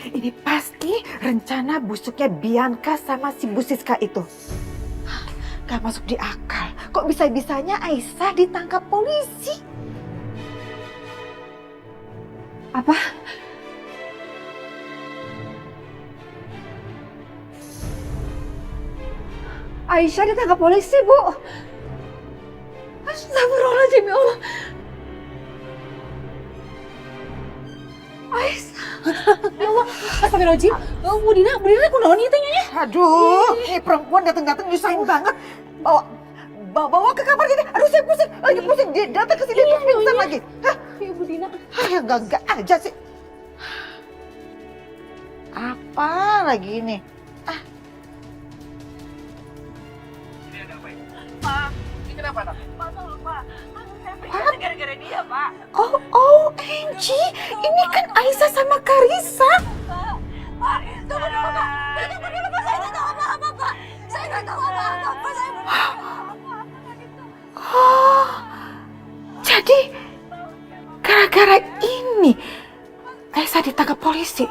Ini pasti rencana busuknya Bianca sama si Bu Siska itu. Gak masuk di akal. Kok bisa-bisanya Aisyah ditangkap polisi? Apa? Aisyah ditangkap polisi, Bu. Astagfirullahaladzim, ya Allah. Aisyah. Ya Allah, astagfirullahaladzim. Bu Dina kunaon ieu teh nya? Aduh, ini perempuan datang-datang nyusahin banget. Bawa ke kamar gini. Aduh, saya pusing. Lagi pusing. Dia datang ke sini terus pingsan lagi. Hah? Ya Bu Dina. Ya enggak aja sih. Apa lagi ini? Pak, ini kenapa, Nak? Pak, tolong, Pak. Saya pingsan gara-gara dia, Pak. Oh, Angie. Ini kan Aisyah sama Karissa. Pak, tunggu dulu, Pak. Tunggu dulu, Pak. Saya nggak tahu apa-apa, Pak. Saya nggak tahu apa-apa, Pak. Saya benar-benar nggak tahu apa-apa, gitu. Oh, jadi gara-gara ini Aisyah ditangkap polisi.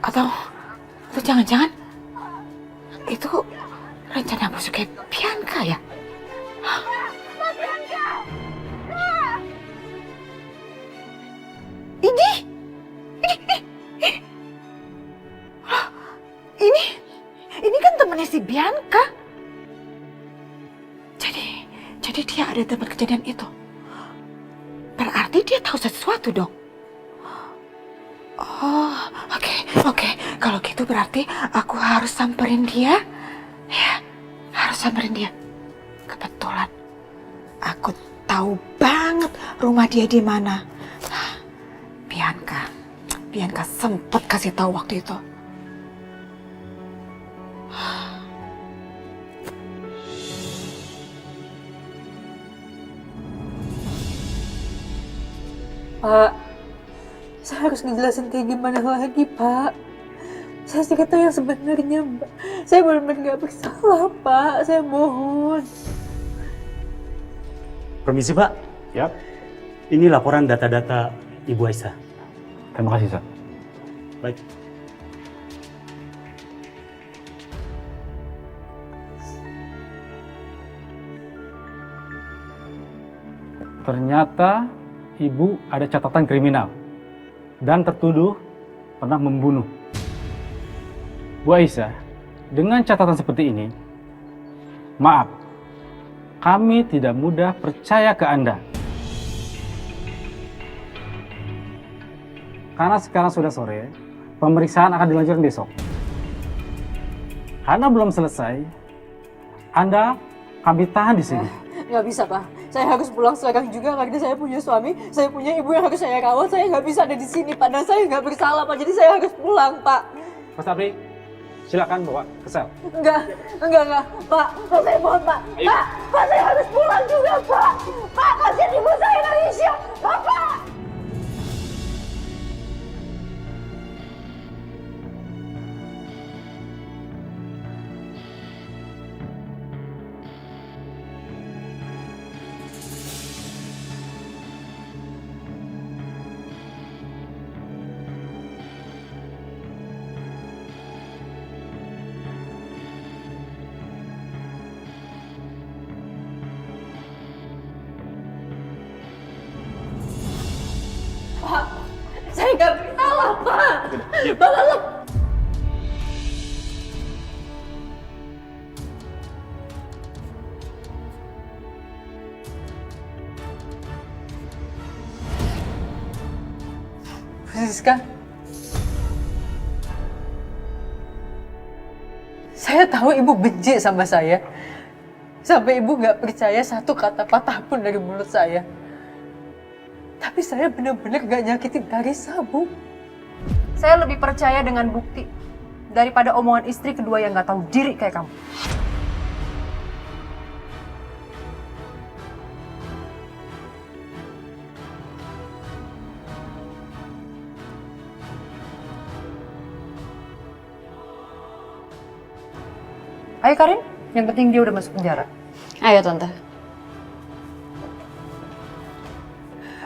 Atau jangan-jangan itu rencana busuknya Bianca ya? Ini kan temannya si Bianca. Jadi dia ada tempat kejadian itu. Berarti dia tahu sesuatu dong. Oh, oke. Kalau gitu berarti aku harus samperin dia. Ya, harus samperin dia. Kebetulan aku tahu banget rumah dia di mana. Bianca sempet kasih tahu waktu itu. Pak, saya harus ngejelasin kayak gimana lagi, Pak. Saya sih kata yang sebenarnya, Mbak. Saya benar-benar nggak bersalah, Pak. Saya mohon. Permisi, Pak. Ya, Ini laporan data-data Ibu Aisyah. terima kasih, Sir. Baik. Ternyata Ibu ada catatan kriminal dan tertuduh pernah membunuh. Bu Aisyah, dengan catatan seperti ini, maaf, kami tidak mudah percaya ke Anda. Karena sekarang sudah sore, pemeriksaan akan dilanjutkan besok. Karena belum selesai, Anda kami tahan di sini. Nggak bisa, Pak. Saya harus pulang sekarang juga karena saya punya suami, saya punya ibu yang harus saya rawat. Saya nggak bisa ada di sini, Pak. Dan saya nggak bersalah, Pak. Jadi saya harus pulang, Pak. Mas Apri, silakan bawa ke sel. Enggak. Pak, saya mohon, Pak. Pak, saya harus pulang juga, Pak. Pak, kasihan ibu saya, Indonesia. Bapak! Saya nggak bersalah, Pak. Bapak Siska, saya tahu ibu benci sama saya. Sampai ibu nggak percaya satu kata patah pun dari mulut saya. Tapi saya benar-benar gak nyakitin Karissa, Bu. Saya lebih percaya dengan bukti daripada omongan istri kedua yang nggak tahu diri kayak kamu. Ayo Karin, yang penting dia udah masuk penjara. Ayo Tante.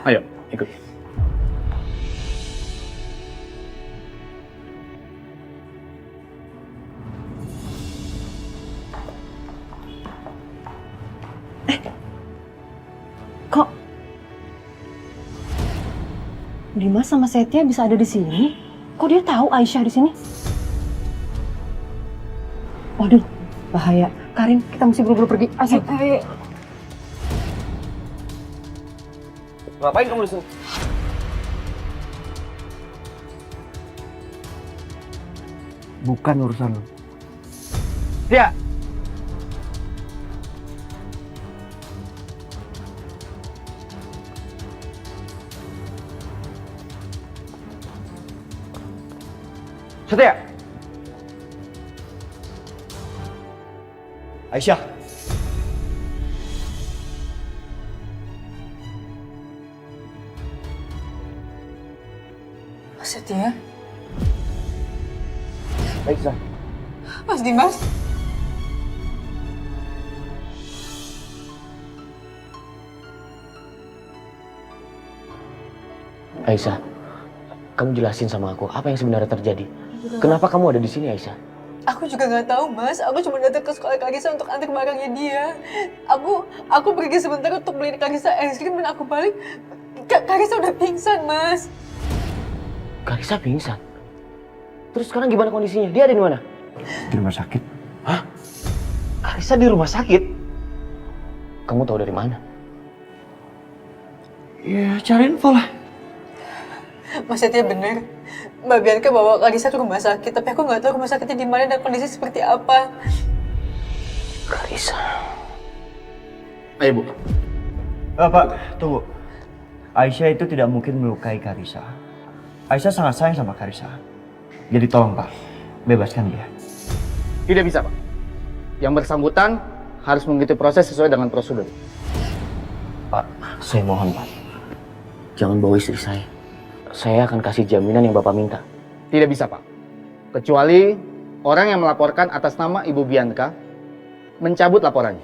Ayo, ikut. Dimas sama Setia bisa ada di sini? Kok dia tahu Aisyah di sini? Waduh, bahaya. Karin, kita mesti buru-buru pergi. Ayo. Ngapain kamu di sini? Bukan urusan lu. Ya. Setia. Aisyah. Mas Setia? Aisyah. Mas Dimas? Aisyah, kamu jelasin sama aku apa yang sebenarnya terjadi. Kenapa kamu ada di sini, Aisyah? Aku juga nggak tahu, Mas. Aku cuma datang ke sekolah Kak Risa untuk antar barangnya dia. Aku pergi sebentar untuk beli Kak Risa es krim dan aku balik. Kak Risa udah pingsan, Mas. Kak Risa pingsan? Terus sekarang gimana kondisinya? Dia ada di mana? Di rumah sakit. Hah? Kak Risa di rumah sakit? Kamu tahu dari mana? Ya, cari info lah. Mas Setia bener. Mbak Bianca bawa Kak Risa ke rumah sakit, tapi aku nggak tahu rumah sakitnya di mana dan kondisi seperti apa. Kak Risa. Ayo, Bu. Pak, tunggu. Aisyah itu tidak mungkin melukai Karisa. Aisyah sangat sayang sama Karisa. Jadi tolong, Pak, bebaskan dia. Tidak bisa, Pak. Yang bersangkutan harus mengikuti proses sesuai dengan prosedur. Pak, saya mohon, Pak. Jangan bawa istri saya. Saya akan kasih jaminan yang Bapak minta. Tidak bisa, Pak. Kecuali orang yang melaporkan atas nama Ibu Bianca mencabut laporannya.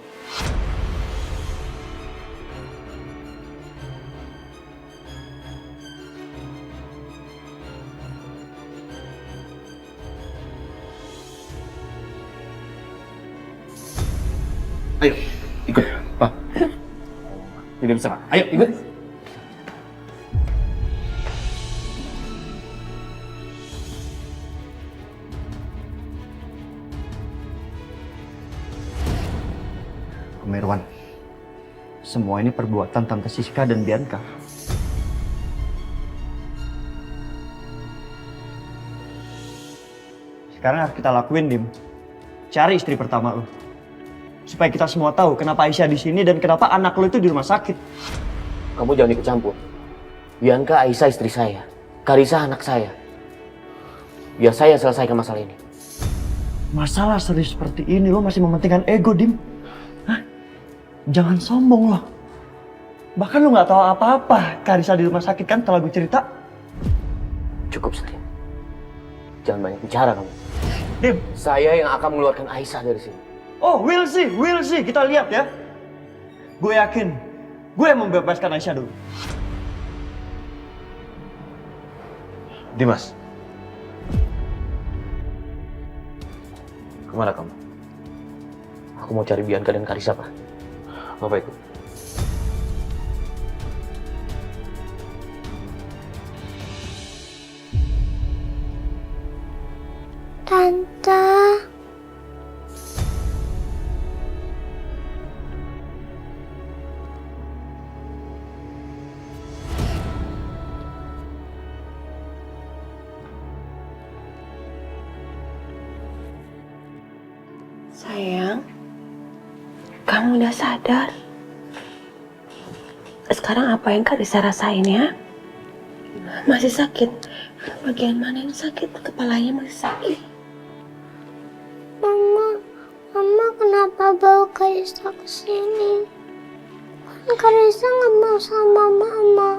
Ayo, ikut, Pak. Tidak bisa, Pak. Ayo, ikut. Mirwan, semua ini perbuatan Tante Siska dan Bianca. Sekarang harus kita lakuin, Dim. Cari istri pertama lo. Supaya kita semua tahu kenapa Aisyah di sini dan kenapa anak lo itu di rumah sakit. Kamu jangan ikut campur. Bianca Aisyah istri saya. Karisa anak saya. Biar saya selesaikan masalah ini. Masalah serius seperti ini lo masih mementingkan ego, Dim. Hah? Jangan sombong lo. Bahkan lo nggak tahu apa-apa Karisa di rumah sakit kan setelah gue cerita. Cukup, Setia. Jangan banyak bicara kamu. Dim. Saya yang akan mengeluarkan Aisyah dari sini. Oh, we'll see. Kita lihat ya. Gue yakin, gue yang membebaskan Aisyah dulu. Dimas. Kemana kamu? Aku mau cari Bianca dan Karisa, Pak. Bapak ikut. Tante. Sayang, kamu udah sadar? Sekarang apa yang Karisa rasain ya? Masih sakit? Bagian mana yang sakit? Kepalanya masih sakit? Mama kenapa bawa Karisa ke sini? Kan Karisa nggak mau sama Mama.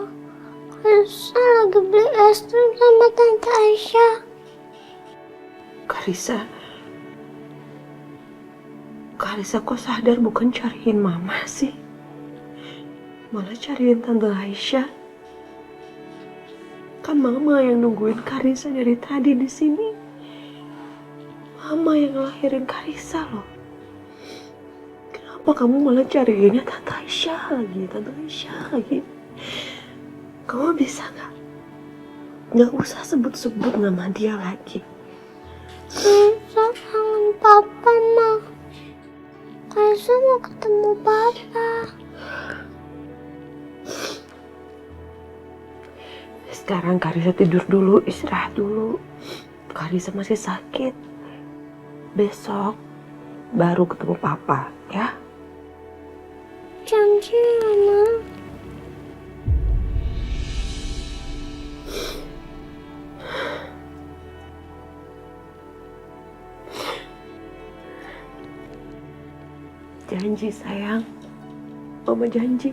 Karisa lagi beli es krim sama Tante Aisyah. Karisa kok sadar bukan cariin Mama sih? Malah cariin Tante Aisyah. Kan Mama yang nungguin Karisa dari tadi di sini. Mama yang ngelahirin Karisa loh. Kenapa kamu malah cariinnya Tante Aisyah lagi? Kamu bisa nggak? Nggak usah sebut-sebut nama dia lagi. Kaisa kangen papa, Ma. Kaisa mau ketemu papa. Sekarang Karisa tidur dulu, istirahat dulu. Karisa masih sakit. Besok baru ketemu papa, ya? Janji ya, Ma. Janji sayang, Mama janji.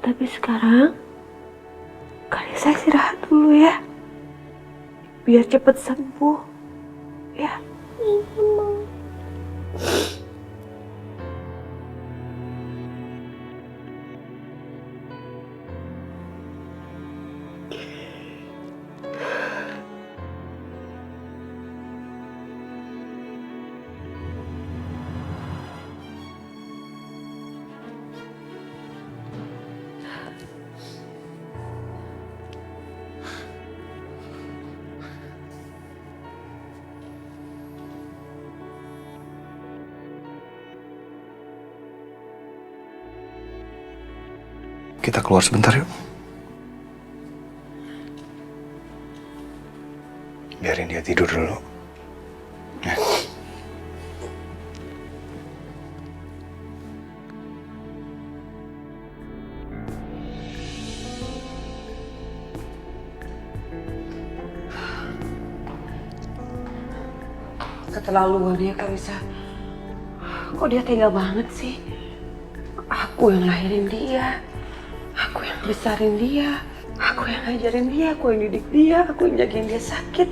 Tapi sekarang Karisa istirahat dulu ya, biar cepet sembuh, ya. Iya, Ma. Kita keluar sebentar yuk. Biarin dia tidur dulu. Ya. Keterlaluan ya Karisa. Kok dia tega banget sih? Aku yang lahirin dia, aku yang besarin dia, aku yang ngajarin dia, aku yang didik dia, aku yang jagain dia sakit.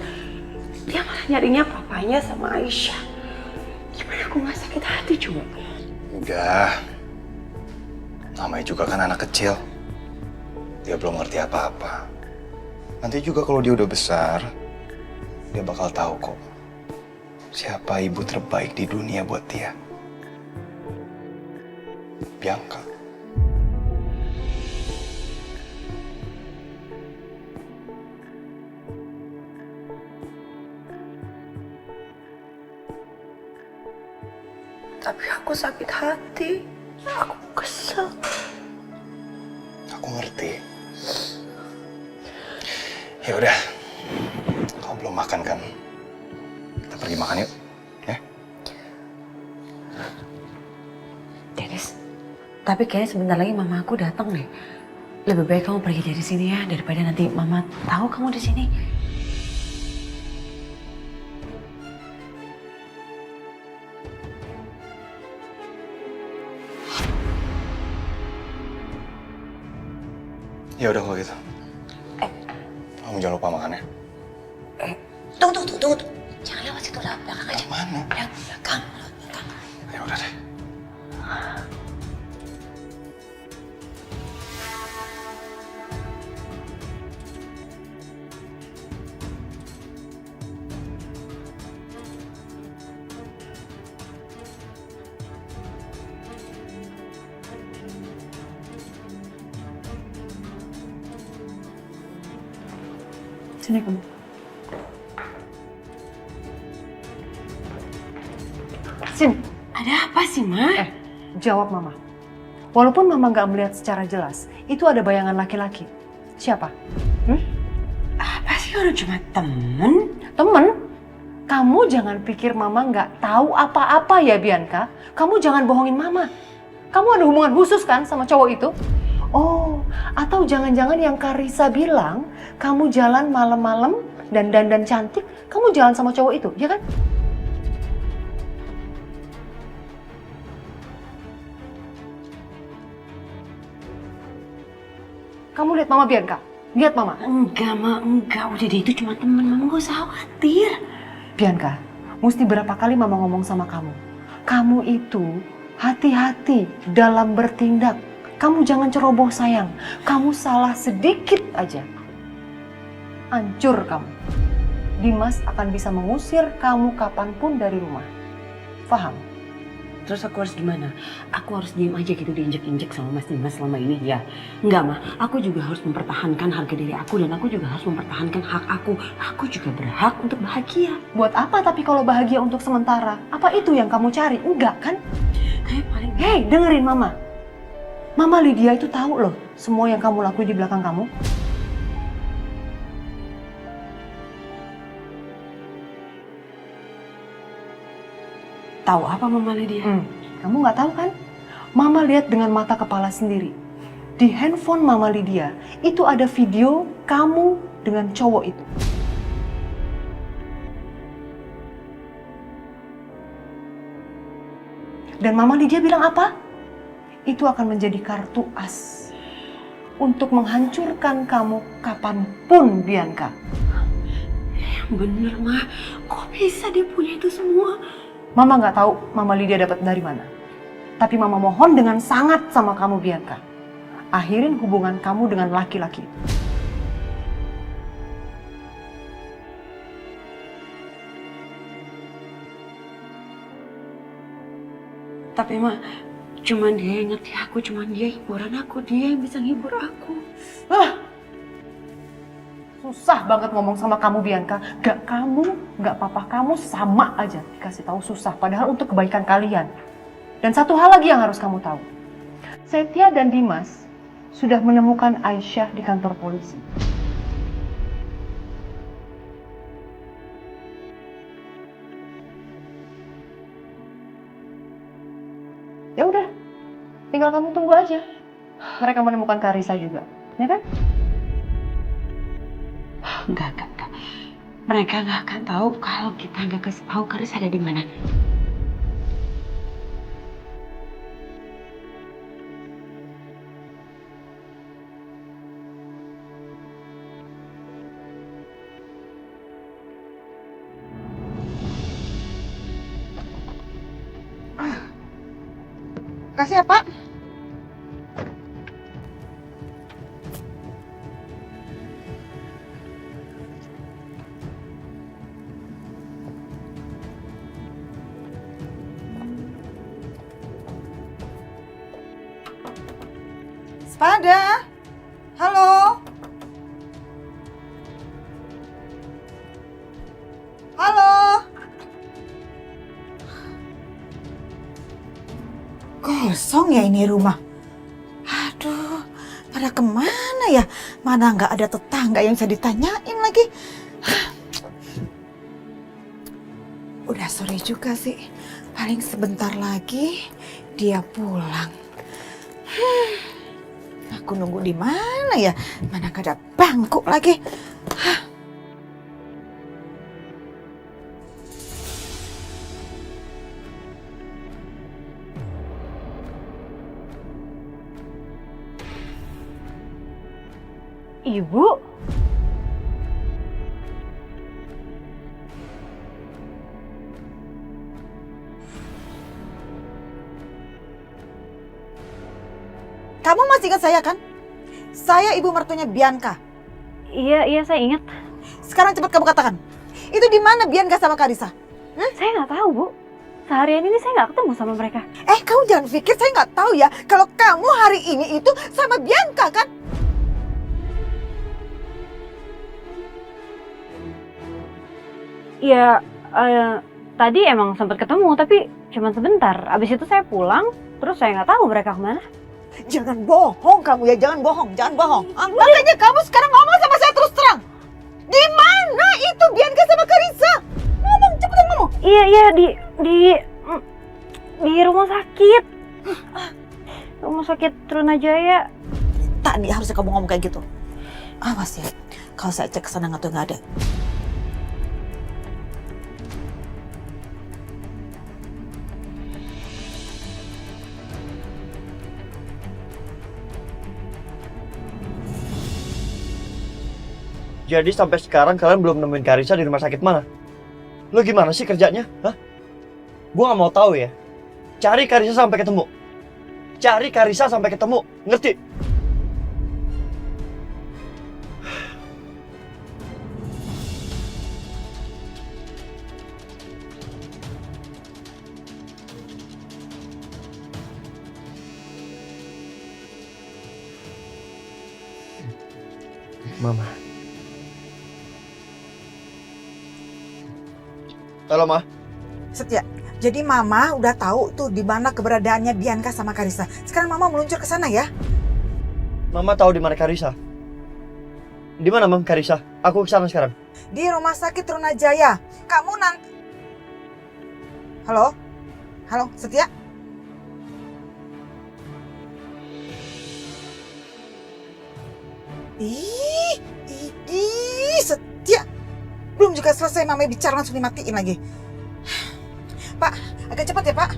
Dia malah nyarinya papanya sama Aisyah. Gimana aku gak sakit hati coba? Udah. Namanya juga kan anak kecil. Dia belum ngerti apa-apa. Nanti juga kalau dia udah besar, dia bakal tahu kok siapa ibu terbaik di dunia buat dia. Bianca. Tapi aku sakit hati, aku kesel. Aku ngerti. Ya udah, kamu belum makan kan? Kita pergi makan yuk, ya? Dennis, tapi kayaknya sebentar lagi mama aku datang deh. Lebih baik kamu pergi dari sini ya, daripada nanti mama tahu kamu di sini. Ya udah kalau gitu. Kamu jangan lupa makan ya. Tunggu. Jangan lewat situ, lewat belakang aja. Mana? Lewat belakang. Ya udah deh. Sini kamu. Sini. Ada apa sih, Ma? Jawab Mama. Walaupun Mama nggak melihat secara jelas, itu ada bayangan laki-laki. Siapa? Apa sih, orang cuma temen? Temen? Kamu jangan pikir Mama nggak tahu apa-apa ya, Bianca. Kamu jangan bohongin Mama. Kamu ada hubungan khusus kan sama cowok itu? Oh, atau jangan-jangan yang Karisa bilang, kamu jalan malam-malam dan dandan cantik, kamu jalan sama cowok itu, ya kan? Kamu lihat Mama, Bianca? Lihat Mama. Enggak, Ma, enggak. Udah deh, itu cuma temen. Mama gak usah khawatir. Bianca, mesti berapa kali Mama ngomong sama kamu? Kamu itu hati-hati dalam bertindak. Kamu jangan ceroboh sayang. Kamu salah sedikit aja, hancur kamu. Dimas akan bisa mengusir kamu kapanpun dari rumah. Paham? Terus aku harus gimana? Aku harus diem aja gitu diinjek-injek sama Mas Dimas selama ini ya? Enggak, Ma. Aku juga harus mempertahankan harga diri aku dan aku juga harus mempertahankan hak aku. Aku juga berhak untuk bahagia. Buat apa tapi kalau bahagia untuk sementara? Apa itu yang kamu cari? Enggak kan? Hei, dengerin Mama. Mama Lydia itu tahu loh semua yang kamu lakuin di belakang kamu. Tahu apa Mama Lydia? Kamu nggak tahu kan? Mama lihat dengan mata kepala sendiri. Di handphone Mama Lydia itu ada video kamu dengan cowok itu. Dan Mama Lydia bilang apa? Itu akan menjadi kartu as untuk menghancurkan kamu kapanpun, Bianca. Bener, Ma. Kok bisa dia punya itu semua? Mama nggak tahu Mama Lydia dapat dari mana. Tapi Mama mohon dengan sangat sama kamu, Bianca. Akhirin hubungan kamu dengan laki-laki itu. Tapi Ma, cuman dia yang ngerti aku, cuman dia hiburan aku, dia yang bisa ngibur aku. Susah banget ngomong sama kamu, Bianca. Gak kamu, gak papa kamu sama aja dikasih tahu susah. Padahal untuk kebaikan kalian. Dan satu hal lagi yang harus kamu tahu. Setia dan Dimas sudah menemukan Aisyah di kantor polisi. Ya udah, tinggal kamu tunggu aja. Mereka menemukan Karissa juga, ya kan? Enggak. Mereka nggak akan tahu kalau kita nggak kasih tahu Karissa ada di mana. Kasih ya, Pak. Sepada. Halo. Halo. Kosong ya ini rumah. Aduh, pada kemana ya? Mana nggak ada tetangga yang bisa ditanyain lagi. Udah sore juga sih. Paling sebentar lagi dia pulang. Aku nunggu di mana ya? Mana nggak ada bangku lagi. Ibu? Kamu masih ingat saya kan? Saya ibu mertuanya Bianca. Iya saya ingat. Sekarang cepat kamu katakan. Itu di mana Bianca sama Karissa? Saya nggak tahu, Bu. Seharian ini saya nggak ketemu sama mereka. Kamu jangan pikir saya nggak tahu ya. Kalau kamu hari ini itu sama Bianca kan? Iya, tadi emang sempat ketemu, tapi cuma sebentar. Abis itu saya pulang, terus saya nggak tahu mereka kemana. Jangan bohong kamu ya, jangan bohong. Makanya kamu sekarang ngomong sama saya terus terang. Di mana itu Bianca sama Karissa? Ngomong, cepetan ngomong. Iya di rumah sakit. Rumah sakit Trunajaya. Tak nih harusnya kamu ngomong kayak gitu. Awas ya, kalau saya cek kesana nggak ada. Jadi sampai sekarang kalian belum nemuin Karissa di rumah sakit mana? Lo gimana sih kerjanya? Hah? Gua nggak mau tahu ya. Cari Karissa sampai ketemu. Cari Karissa sampai ketemu. Ngerti? Mama. Halo, Ma. Setia, jadi Mama udah tahu tuh di mana keberadaannya Bianca sama Karissa. Sekarang Mama meluncur ke sana ya. Mama tahu di mana Karissa. Di mana, Mam, Karissa? Aku ke sana sekarang. Di Rumah Sakit Trunajaya. Kamu nanti... Halo? Halo, Setia? Setia. Belum juga selesai Mama bicara langsung dimatiin lagi. Pak, agak cepat ya Pak.